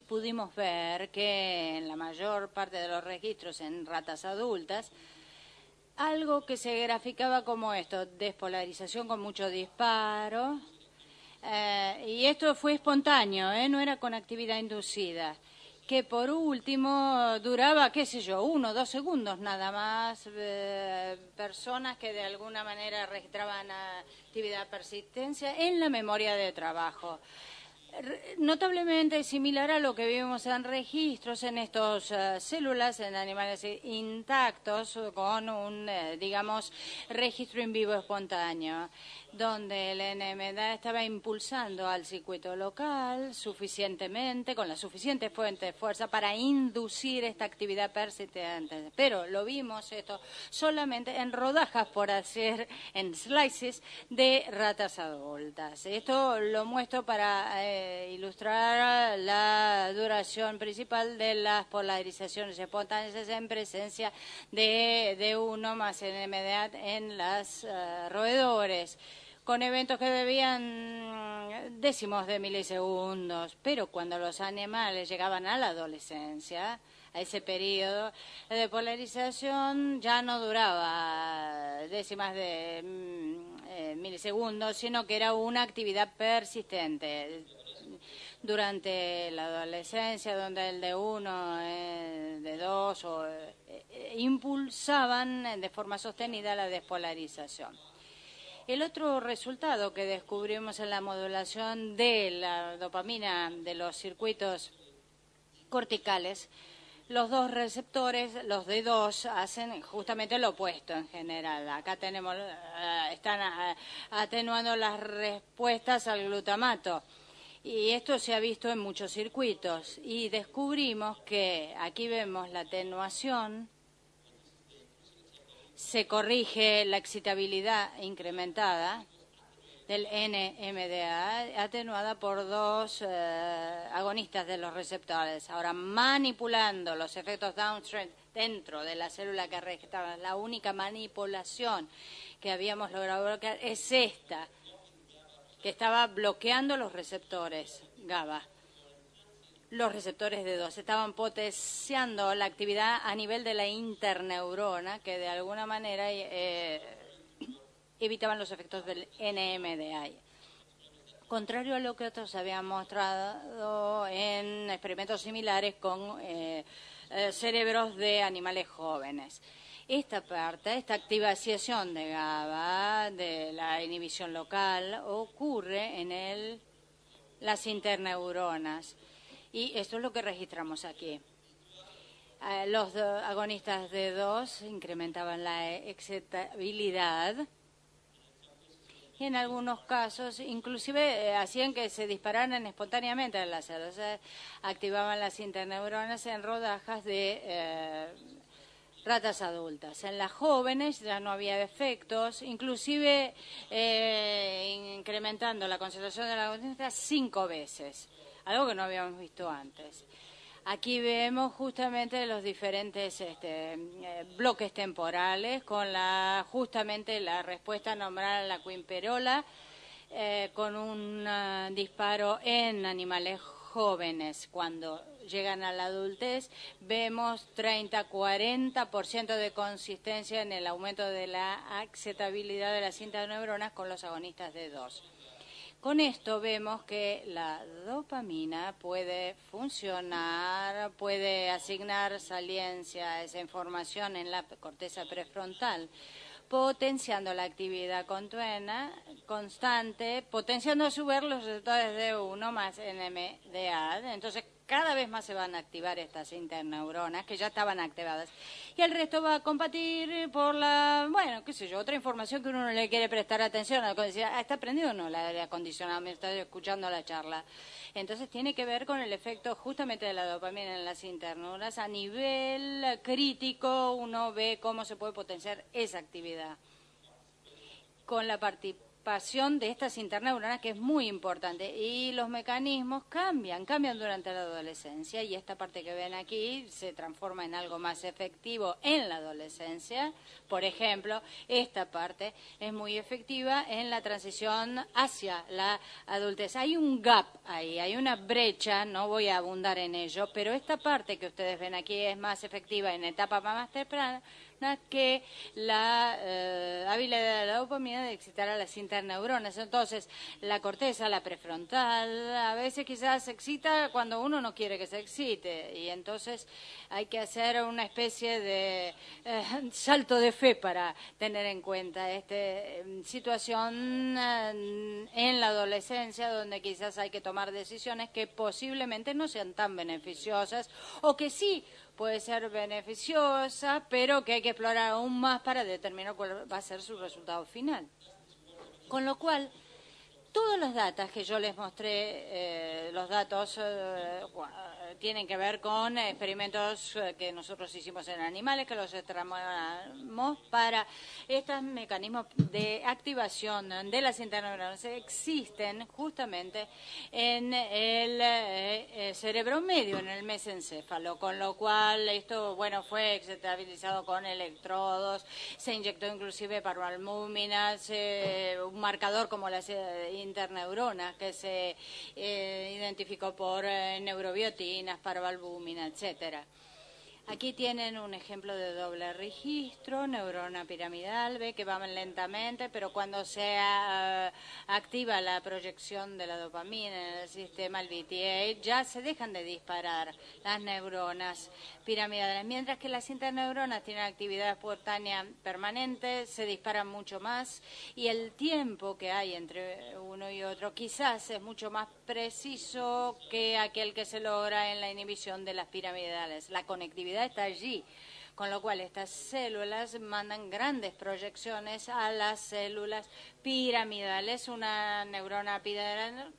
pudimos ver que en la mayor parte de los registros en ratas adultas, algo que se graficaba como esto, despolarización con mucho disparo, y esto fue espontáneo, no era con actividad inducida, que por último duraba, qué sé yo, 1 o 2 segundos nada más, personas que de alguna manera registraban actividad persistencia en la memoria de trabajo. Notablemente similar a lo que vimos en registros en estas células en animales intactos con un, digamos, registro in vivo espontáneo, donde el NMDA estaba impulsando al circuito local suficientemente, con la suficiente fuente de fuerza para inducir esta actividad persistente. Pero lo vimos esto solamente en rodajas, por hacer, en slices de ratas adultas. Esto lo muestro para ilustrar la duración principal de las polarizaciones espontáneas en presencia de D1 más NMDA en los roedores, con eventos que debían décimos de milisegundos, pero cuando los animales llegaban a la adolescencia, a ese periodo de polarización ya no duraba décimas de milisegundos, sino que era una actividad persistente. Durante la adolescencia, donde el D1, D2 impulsaban de forma sostenida la despolarización. El otro resultado que descubrimos en la modulación de la dopamina de los circuitos corticales, los dos receptores, los D2, hacen justamente lo opuesto en general. Acá tenemos, están atenuando las respuestas al glutamato. Y esto se ha visto en muchos circuitos. Y descubrimos que aquí vemos la atenuación, se corrige la excitabilidad incrementada del NMDA, atenuada por dos agonistas de los receptores. Ahora, manipulando los efectos downstream dentro de la célula que registraba, la única manipulación que habíamos logrado bloquear es esta, que estaba bloqueando los receptores GABA. Los receptores D2 estaban potenciando la actividad a nivel de la interneurona, que de alguna manera evitaban los efectos del NMDA. Contrario a lo que otros habían mostrado en experimentos similares con cerebros de animales jóvenes. Esta parte, esta activación de GABA, de la inhibición local, ocurre en las interneuronas. Y esto es lo que registramos aquí. Los agonistas D2 incrementaban la excitabilidad y en algunos casos inclusive hacían que se dispararan espontáneamente en las células. Activaban las interneuronas en rodajas de ratas adultas. En las jóvenes ya no había efectos, inclusive incrementando la concentración de la agonista 5 veces, algo que no habíamos visto antes. Aquí vemos justamente los diferentes bloques temporales con justamente la respuesta nombrada a la quimperola con un disparo en animales jóvenes. Cuando llegan a la adultez vemos 30-40% de consistencia en el aumento de la excitabilidad de las interneuronas con los agonistas D2. Con esto vemos que la dopamina puede funcionar, puede asignar saliencia a esa información en la corteza prefrontal, potenciando la actividad constante, potenciando a su vez los receptores de 1 más NMDA. Entonces, cada vez más se van a activar estas interneuronas que ya estaban activadas. Y el resto va a combatir por otra información que uno no le quiere prestar atención. ¿Está prendido o no el aire acondicionado? Me está escuchando la charla. Entonces, tiene que ver con el efecto justamente de la dopamina en las interneuronas. A nivel crítico, uno ve cómo se puede potenciar esa actividad. Con la pasión de estas interneuronas, que es muy importante, y los mecanismos cambian durante la adolescencia, y esta parte que ven aquí se transforma en algo más efectivo en la adolescencia. Por ejemplo, esta parte es muy efectiva en la transición hacia la adultez. Hay un gap ahí, hay una brecha, no voy a abundar en ello, pero esta parte que ustedes ven aquí es más efectiva en etapa más temprana que la habilidad de la dopamina de excitar a las interneuronas. Entonces, la corteza, la prefrontal, a veces quizás se excita cuando uno no quiere que se excite, y entonces hay que hacer una especie de salto de fe para tener en cuenta esta situación en la adolescencia, donde quizás hay que tomar decisiones que posiblemente no sean tan beneficiosas, o que sí puede ser beneficiosa, pero que hay que explorar aún más para determinar cuál va a ser su resultado final. Con lo cual, todos los datos que yo les mostré, los datos tienen que ver con experimentos que nosotros hicimos en animales, que los extraemos para estos mecanismos de activación de las interneuronas. Existen justamente en el cerebro medio, en el mesencéfalo, con lo cual esto, bueno, fue estabilizado con electrodos, se inyectó inclusive parvalbúmina, un marcador como las interneuronas que se identificó por neurobiotinas, parvalbúmina, etcétera. Aquí tienen un ejemplo de doble registro, neurona piramidal, ve que van lentamente, pero cuando se activa la proyección de la dopamina en el sistema, el VTA, ya se dejan de disparar las neuronas piramidales, mientras que las interneuronas tienen actividad espontánea permanente, se disparan mucho más, y el tiempo que hay entre uno y otro quizás es mucho más preciso que aquel que se logra en la inhibición de las piramidales. La conectividad está allí, con lo cual estas células mandan grandes proyecciones a las células piramidales. Una neurona piramidal,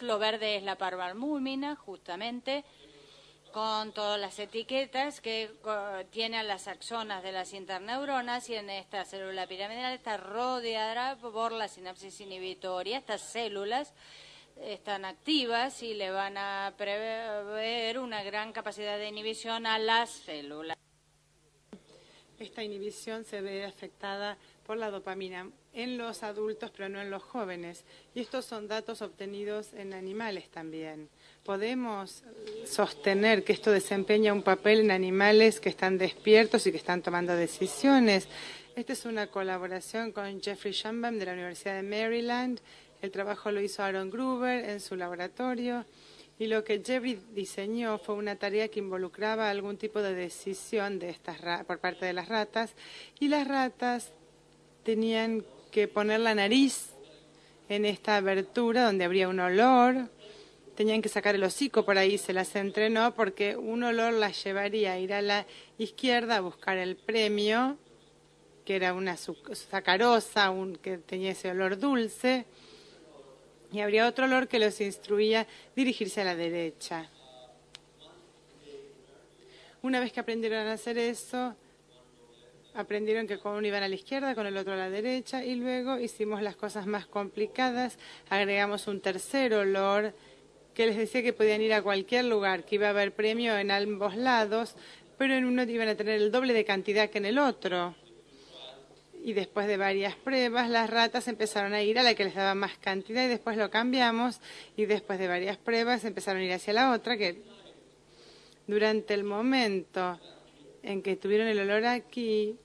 lo verde es la parvalbúmina, justamente, con todas las etiquetas que tienen las axonas de las interneuronas, y en esta célula piramidal está rodeada por la sinapsis inhibitoria. Estas células están activas y le van a prever una gran capacidad de inhibición a las células. Esta inhibición se ve afectada por la dopamina en los adultos, pero no en los jóvenes. Y estos son datos obtenidos en animales también. Podemos sostener que esto desempeña un papel en animales que están despiertos y que están tomando decisiones. Esta es una colaboración con Jeffrey Shambam de la Universidad de Maryland. El trabajo lo hizo Aaron Gruber en su laboratorio, y lo que Jeffrey diseñó fue una tarea que involucraba algún tipo de decisión de por parte de las ratas, y las ratas tenían que poner la nariz en esta abertura donde habría un olor, tenían que sacar el hocico por ahí, se las entrenó porque un olor las llevaría a ir a la izquierda a buscar el premio, que era una sacarosa, que tenía ese olor dulce, y habría otro olor que los instruía a dirigirse a la derecha. Una vez que aprendieron a hacer eso, aprendieron que con uno iban a la izquierda, con el otro a la derecha, y luego hicimos las cosas más complicadas. Agregamos un tercer olor que les decía que podían ir a cualquier lugar, que iba a haber premio en ambos lados, pero en uno iban a tener el doble de cantidad que en el otro. Y después de varias pruebas, las ratas empezaron a ir a la que les daba más cantidad, y después lo cambiamos, y después de varias pruebas empezaron a ir hacia la otra, que durante el momento en que tuvieron el olor aquí,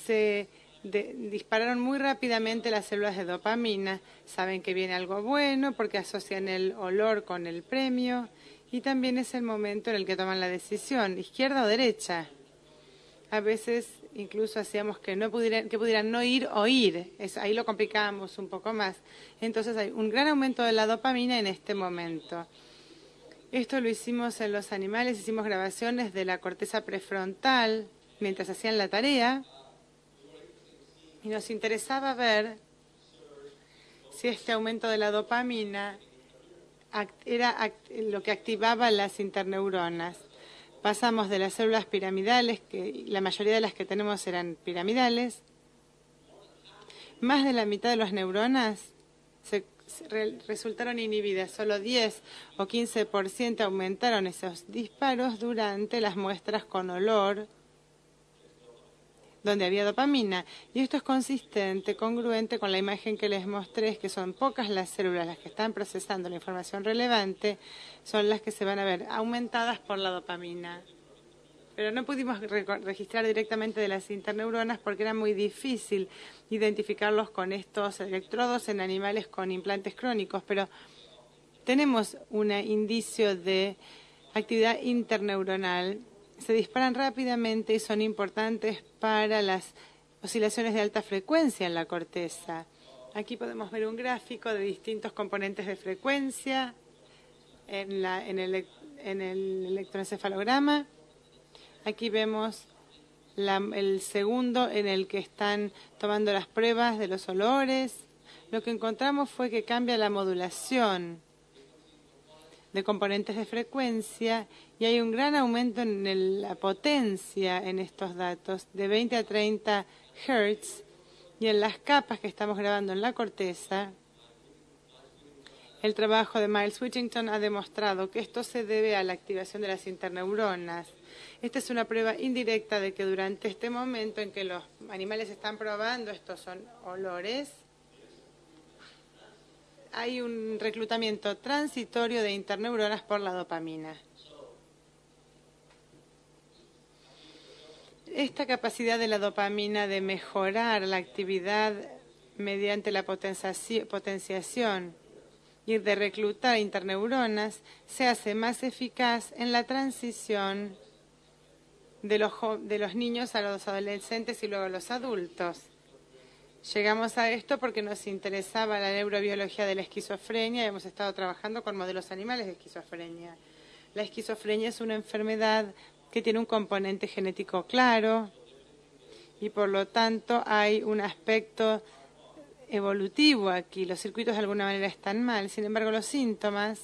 se dispararon muy rápidamente las células de dopamina. Saben que viene algo bueno porque asocian el olor con el premio, y también es el momento en el que toman la decisión, izquierda o derecha. A veces incluso hacíamos que pudieran no ir o ir. Ahí lo complicábamos un poco más. Entonces hay un gran aumento de la dopamina en este momento. Esto lo hicimos en los animales, hicimos grabaciones de la corteza prefrontal mientras hacían la tarea, y nos interesaba ver si este aumento de la dopamina era lo que activaba las interneuronas. Pasamos de las células piramidales, que la mayoría de las que tenemos eran piramidales, más de la mitad de las neuronas resultaron inhibidas. Solo 10 o 15% aumentaron esos disparos durante las muestras con olor, donde había dopamina. Y esto es consistente, congruente con la imagen que les mostré, es que son pocas las células las que están procesando la información relevante, son las que se van a ver aumentadas por la dopamina. Pero no pudimos registrar directamente de las interneuronas porque era muy difícil identificarlos con estos electrodos en animales con implantes crónicos, pero tenemos un indicio de actividad interneuronal. Se disparan rápidamente y son importantes para las oscilaciones de alta frecuencia en la corteza. Aquí podemos ver un gráfico de distintos componentes de frecuencia en el electroencefalograma. Aquí vemos el segundo en el que están tomando las pruebas de los olores. Lo que encontramos fue que cambia la modulación de componentes de frecuencia y hay un gran aumento en la potencia en estos datos, de 20 a 30 Hz, y en las capas que estamos grabando en la corteza. El trabajo de Miles Wittington ha demostrado que esto se debe a la activación de las interneuronas. Esta es una prueba indirecta de que durante este momento en que los animales están probando estos olores, hay un reclutamiento transitorio de interneuronas por la dopamina. Esta capacidad de la dopamina de mejorar la actividad mediante la potenciación y de reclutar interneuronas se hace más eficaz en la transición de los niños a los adolescentes y luego a los adultos. Llegamos a esto porque nos interesaba la neurobiología de la esquizofrenia y hemos estado trabajando con modelos animales de esquizofrenia. La esquizofrenia es una enfermedad que tiene un componente genético claro y por lo tanto hay un aspecto evolutivo aquí. Los circuitos de alguna manera están mal, sin embargo los síntomas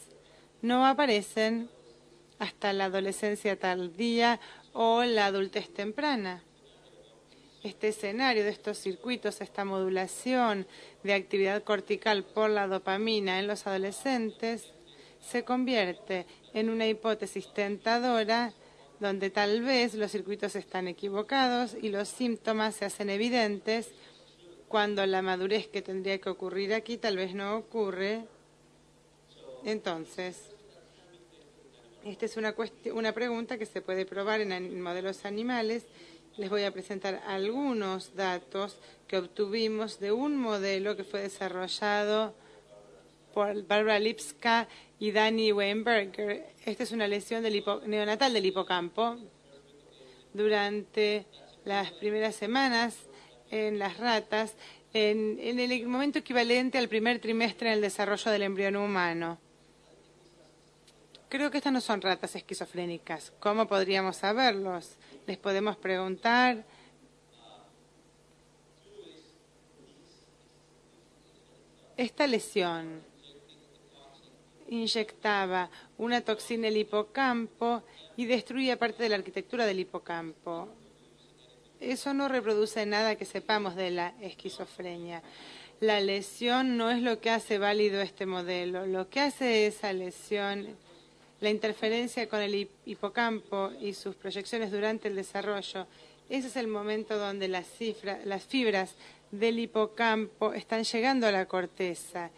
no aparecen hasta la adolescencia tardía o la adultez temprana. Este escenario de estos circuitos, esta modulación de actividad cortical por la dopamina en los adolescentes, se convierte en una hipótesis tentadora donde tal vez los circuitos están equivocados y los síntomas se hacen evidentes cuando la madurez que tendría que ocurrir aquí tal vez no ocurre. Entonces, esta es una pregunta que se puede probar en modelos animales. Les voy a presentar algunos datos que obtuvimos de un modelo que fue desarrollado por Barbara Lipska y Danny Weinberger. Esta es una lesión neonatal del hipocampo. Durante las primeras semanas en las ratas, en el momento equivalente al primer trimestre en el desarrollo del embrión humano. Creo que estas no son ratas esquizofrénicas. ¿Cómo podríamos saberlos? Les podemos preguntar. Esta lesión inyectaba una toxina en el hipocampo y destruía parte de la arquitectura del hipocampo. Eso no reproduce nada que sepamos de la esquizofrenia. La lesión no es lo que hace válido este modelo. Lo que hace esa lesión, la interferencia con el hipocampo y sus proyecciones durante el desarrollo, ese es el momento donde las fibras del hipocampo están llegando a la corteza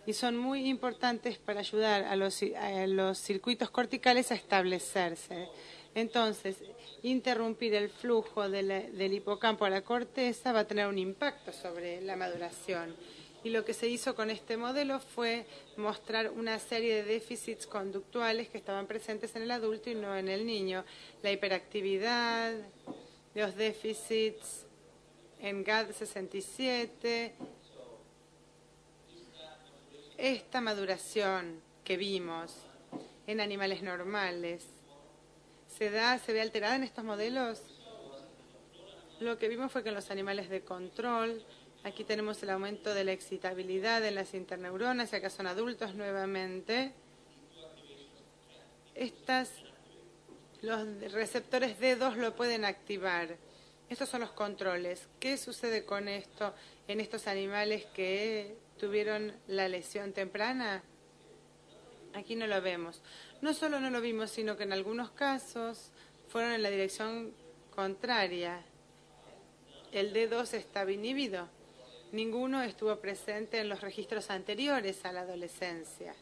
y son muy importantes para ayudar a los circuitos corticales a establecerse. Entonces, interrumpir el flujo del hipocampo a la corteza va a tener un impacto sobre la maduración. Y lo que se hizo con este modelo fue mostrar una serie de déficits conductuales que estaban presentes en el adulto y no en el niño. La hiperactividad, los déficits en GAD67, esta maduración que vimos en animales normales, ¿se ve alterada en estos modelos? Lo que vimos fue que en los animales de control, aquí tenemos el aumento de la excitabilidad en las interneuronas, y acá son adultos nuevamente. Los receptores D2 lo pueden activar. Estos son los controles. ¿Qué sucede con esto en estos animales que tuvieron la lesión temprana? Aquí no lo vemos. No solo no lo vimos, sino que en algunos casos fueron en la dirección contraria. El D2 estaba inhibido. Ninguno estuvo presente en los registros anteriores a la adolescencia.